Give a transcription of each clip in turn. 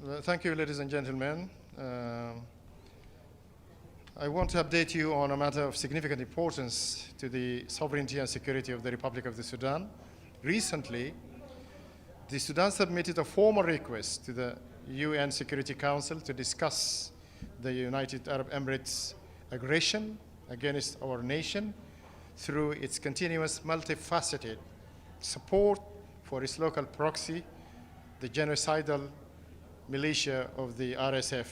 Thank you, ladies and gentlemen. I want to update you on a matter of significant importance to the sovereignty and security of the Republic of the Sudan. Recently, the Sudan submitted a formal request to the UN Security Council to discuss the United Arab Emirates' aggression against our nation through its continuous multifaceted support for its local proxy, the genocidal militia of the RSF.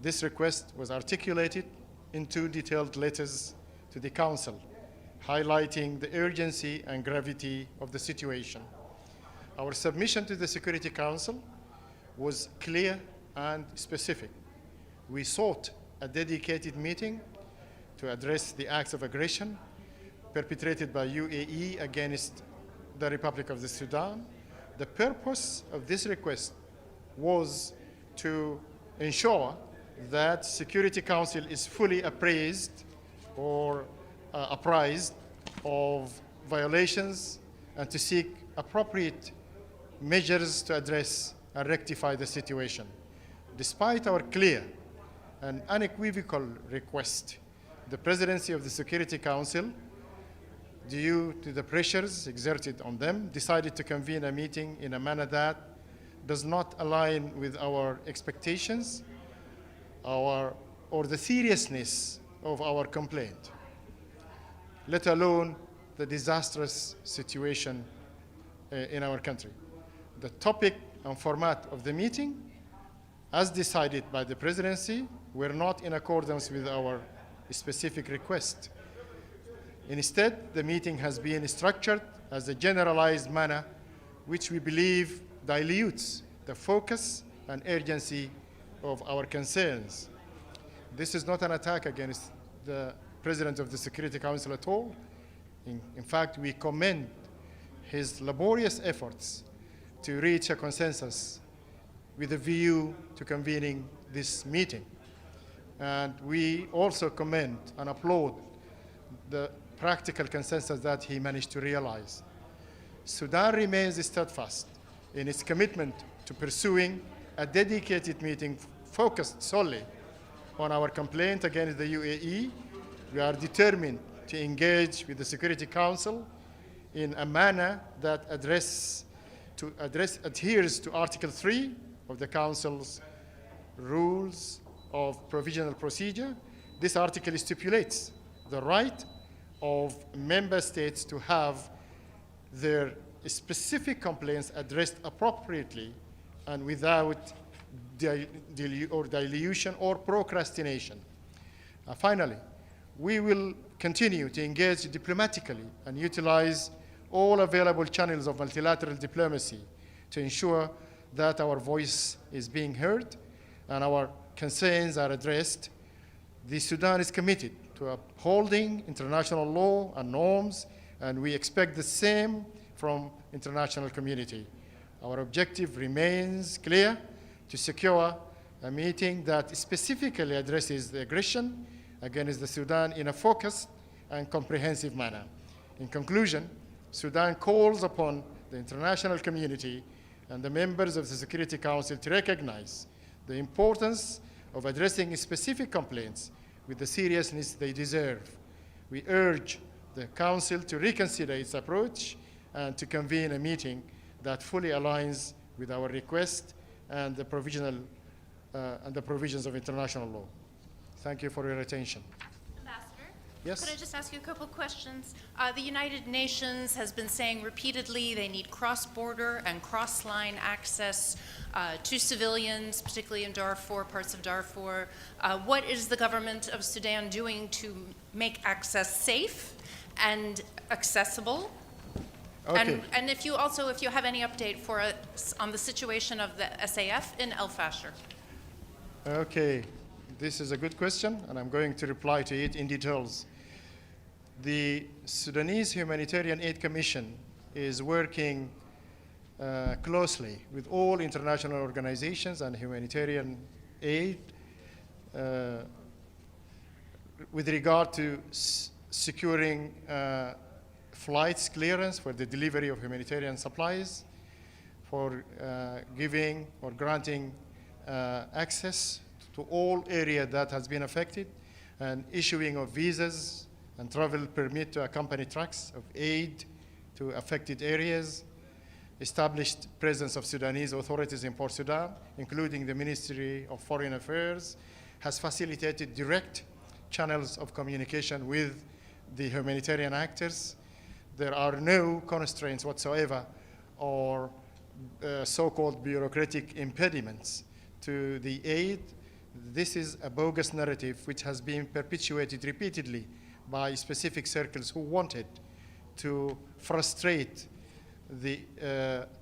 This request was articulated in 2 detailed letters to the Council, highlighting the urgency and gravity of the situation. Our submission to the Security Council was clear and specific. We sought a dedicated meeting to address the acts of aggression perpetrated by UAE against the Republic of the Sudan. The purpose of this request was to ensure that Security Council is fully apprised of violations and to seek appropriate measures to address and rectify the situation. Despite our clear and unequivocal request, the Presidency of the Security Council, due to the pressures exerted on them, decided to convene a meeting in a manner that does not align with our expectations or the seriousness of our complaint, let alone the disastrous situation in our country. The topic and format of the meeting, as decided by the Presidency, were not in accordance with our specific request. Instead, the meeting has been structured as a generalized manner, which we believe dilutes the focus and urgency of our concerns. This is not an attack against the President of the Security Council at all. In fact, we commend his laborious efforts to reach a consensus with a view to convening this meeting. And we also commend and applaud the practical consensus that he managed to realize. Sudan remains steadfast in its commitment to pursuing a dedicated meeting focused solely on our complaint against the UAE. We are determined to engage with the Security Council in a manner that adheres to Article 3 of the Council's Rules of Provisional Procedure. This article stipulates the right of member states to have their specific complaints addressed appropriately and without dilution or procrastination. Finally, we will continue to engage diplomatically and utilize all available channels of multilateral diplomacy to ensure that our voice is being heard and our concerns are addressed. The Sudan is committed to upholding international law and norms, and we expect the same from international community. Our objective remains clear: to secure a meeting that specifically addresses the aggression against the Sudan in a focused and comprehensive manner. In conclusion, Sudan calls upon the international community and the members of the Security Council to recognize the importance of addressing specific complaints with the seriousness they deserve. We urge the Council to reconsider its approach and to convene a meeting that fully aligns with our request and the provisions of international law. Thank you for your attention. Ambassador? Yes? Could I just ask you a couple of questions? The United Nations has been saying repeatedly they need cross-border and cross-line access to civilians, particularly in Darfur, parts of Darfur. What is the government of Sudan doing to make access safe and accessible? Okay. And if you have any update for us on the situation of the SAF in El Fasher. Okay, this is a good question, and I'm going to reply to it in details. The Sudanese Humanitarian Aid Commission is working closely with all international organizations and humanitarian aid with regard to securing flights clearance for the delivery of humanitarian supplies, for giving or granting access to all area that has been affected, and issuing of visas and travel permit to accompany trucks of aid to affected areas, established presence of Sudanese authorities in Port Sudan, including the Ministry of Foreign Affairs, has facilitated direct channels of communication with the humanitarian actors. There are no constraints whatsoever or so-called bureaucratic impediments to the aid. This is a bogus narrative which has been perpetuated repeatedly by specific circles who wanted to frustrate the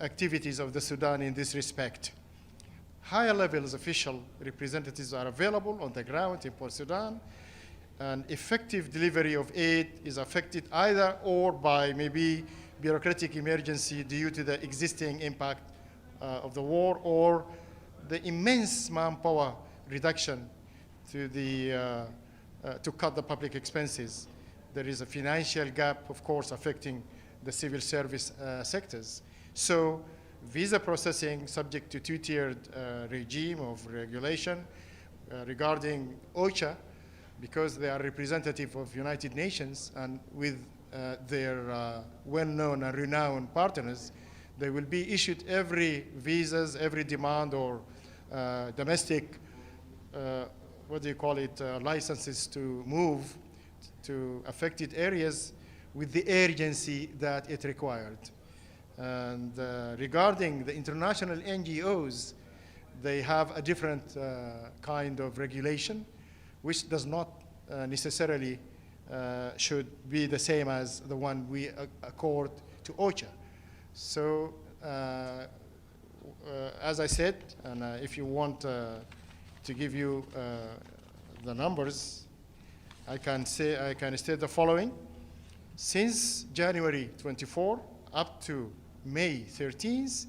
activities of the Sudan in this respect. Higher levels official representatives are available on the ground in Port Sudan, and effective delivery of aid is affected either or by maybe bureaucratic emergency due to the existing impact of the war, or the immense manpower reduction to cut the public expenses. There is a financial gap, of course, affecting the civil service sectors. So visa processing subject to two-tiered regime of regulation regarding OCHA, because they are representative of United Nations and with their well-known and renowned partners, they will be issued every visas, every demand or domestic, licenses to move to affected areas with the urgency that it required. And regarding the international NGOs, they have a different kind of regulation, which does not necessarily should be the same as the one we accord to OCHA. So, as I said, and if you want to give you the numbers, I can state the following. Since January 24 up to May 13th,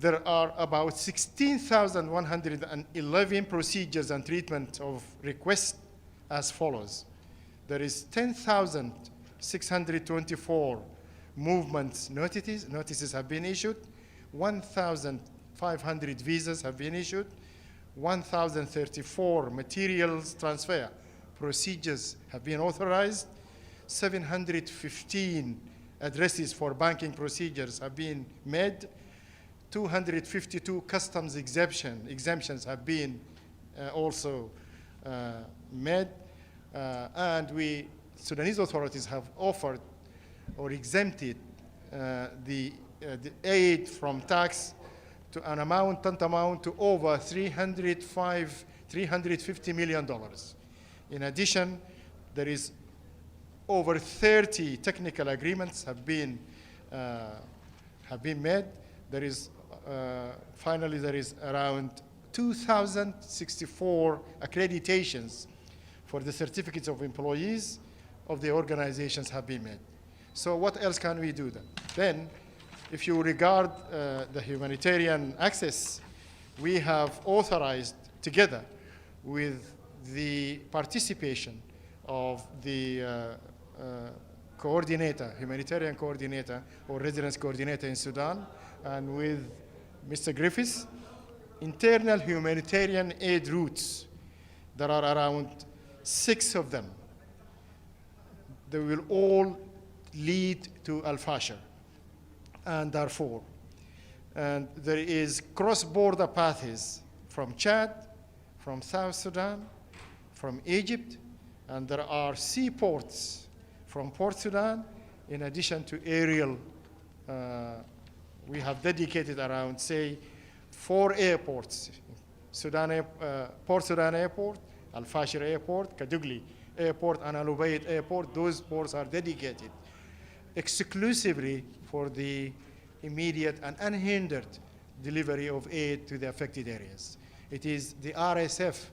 there are about 16,111 procedures and treatment of requests as follows. There is 10,624 movements notices have been issued, 1,500 visas have been issued, 1,034 materials transfer procedures have been authorized, 715 addresses for banking procedures have been made, 252 customs exemptions have been also made, and Sudanese authorities have offered or exempted the aid from tax to an amount tantamount to over $350 million. In addition, there is over 30 technical agreements have been made. There is finally there is around 2,064 accreditations for the certificates of employees of the organizations have been made. So what else can we do then? Then, if you regard the humanitarian access, we have authorized together with the participation of the coordinator, humanitarian coordinator or residence coordinator in Sudan, and with Mr. Griffiths, internal humanitarian aid routes. There are around 6 of them. They will all lead to Al-Fashir and Darfur. And there is cross-border paths from Chad, from South Sudan, from Egypt, and there are seaports from Port Sudan, in addition to aerial. We have dedicated around, say, 4 airports: Port Sudan Airport, Al-Fashir Airport, Kadugli Airport, and Al-Ubaid Airport. Those ports are dedicated exclusively for the immediate and unhindered delivery of aid to the affected areas. It is the RSF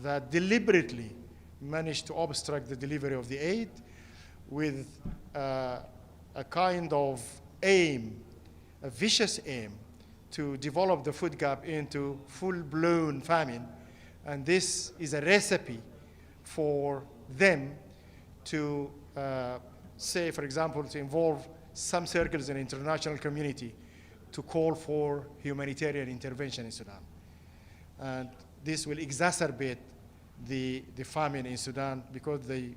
that deliberately managed to obstruct the delivery of the aid with a kind of aim, a vicious aim, to develop the food gap into full-blown famine. And this is a recipe for them to say, for example, to involve some circles in the international community to call for humanitarian intervention in Sudan. And this will exacerbate the famine in Sudan because they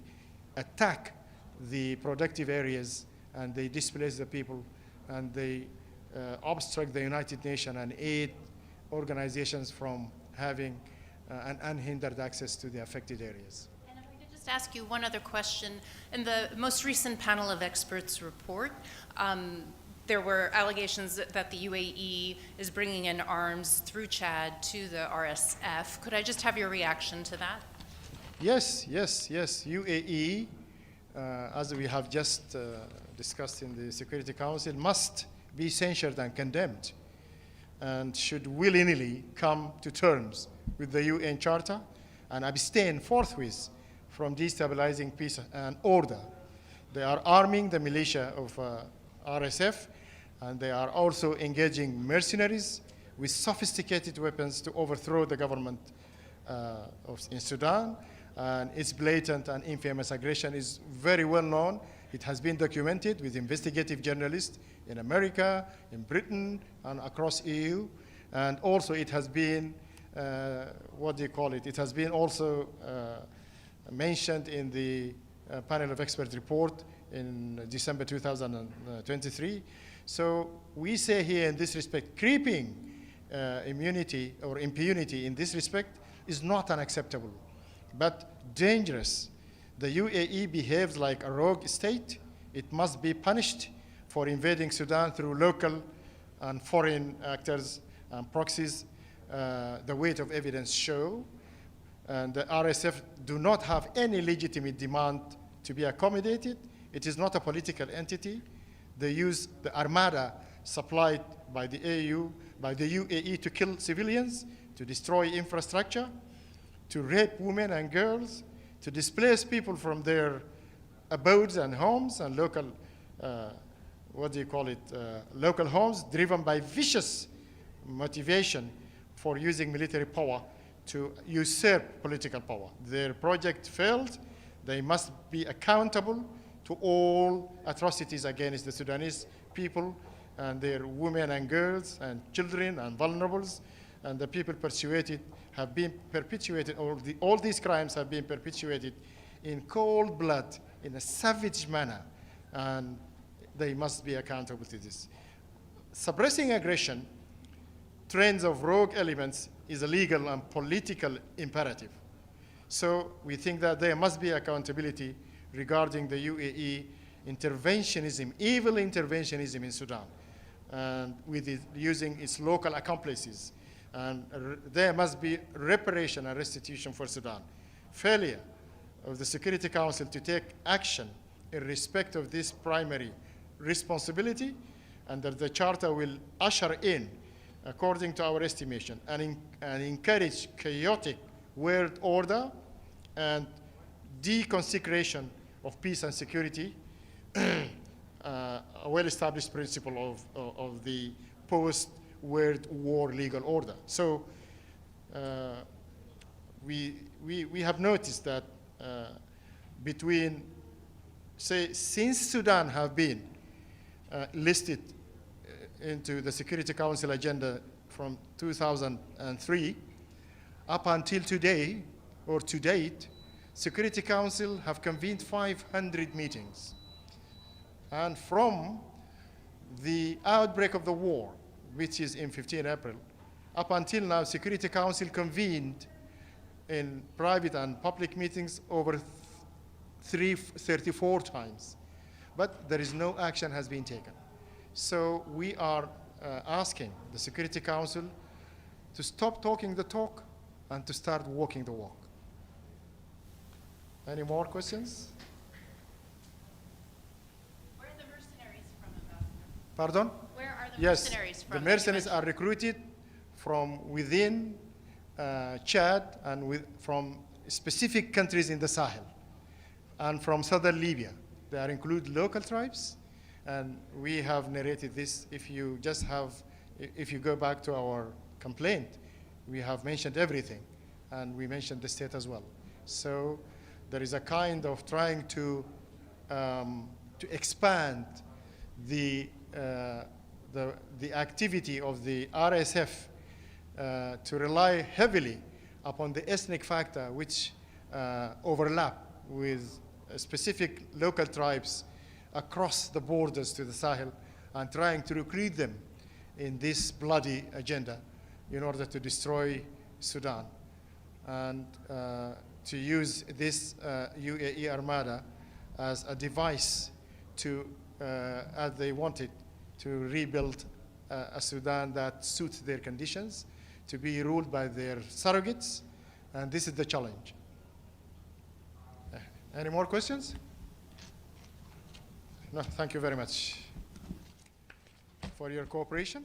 attack the productive areas and they displace the people and they obstruct the United Nations and aid organizations from having an unhindered access to the affected areas. And if I could just ask you one other question. In the most recent panel of experts report, there were allegations that the UAE is bringing in arms through Chad to the RSF. Could I just have your reaction to that? Yes. UAE, as we have just discussed in the Security Council, must be censured and condemned and should willingly come to terms with the UN Charter and abstain forthwith from destabilizing peace and order. They are arming the militia of RSF, and they are also engaging mercenaries with sophisticated weapons to overthrow the government in Sudan. And its blatant and infamous aggression is very well known. It has been documented with investigative journalists in America, in Britain, and across EU. And also it has been, it has been also mentioned in the panel of experts report in December 2023. So we say here in this respect, creeping immunity or impunity in this respect is not unacceptable, but dangerous. The UAE behaves like a rogue state. It must be punished for invading Sudan through local and foreign actors and proxies. The weight of evidence show. And the RSF do not have any legitimate demand to be accommodated. It is not a political entity. They use the armada supplied by the AU, by the UAE to kill civilians, to destroy infrastructure, to rape women and girls, to displace people from their abodes and homes and local, local homes, driven by vicious motivation for using military power to usurp political power. Their project failed. They must be accountable to all atrocities against the Sudanese people and their women and girls and children and vulnerables. And the people persuaded have been perpetuated, all these crimes have been perpetuated in cold blood, in a savage manner, and they must be accountable to this. Suppressing aggression, trends of rogue elements is a legal and political imperative. So we think that there must be accountability regarding the UAE interventionism, evil interventionism in Sudan, and with it using its local accomplices. And there must be reparation and restitution for Sudan. Failure of the Security Council to take action in respect of this primary responsibility, and that the Charter will usher in, according to our estimation, and encourage chaotic world order and deconsecration of peace and security, a well-established principle of the post-World War legal order. So we have noticed that since Sudan have been listed into the Security Council agenda from 2003, up until today, or to date, Security Council have convened 500 meetings. And from the outbreak of the war, which is in 15 April, up until now, Security Council convened in private and public meetings over 34 times. But there is no action has been taken. So we are asking the Security Council to stop talking the talk and to start walking the walk. Any more questions? Where are the mercenaries from, Ambassador? Pardon? Where are the mercenaries from? The mercenaries are recruited from within Chad and from specific countries in the Sahel and from southern Libya. They are include local tribes, and we have narrated this. If you go back to our complaint, we have mentioned everything, and we mentioned the state as well. So there is a kind of trying to expand the activity of the RSF to rely heavily upon the ethnic factor, which overlap with specific local tribes across the borders to the Sahel, and trying to recruit them in this bloody agenda in order to destroy Sudan, and to use this UAE armada as a device to, as they wanted, to rebuild a Sudan that suits their conditions, to be ruled by their surrogates, and this is the challenge. Any more questions? No, thank you very much for your cooperation.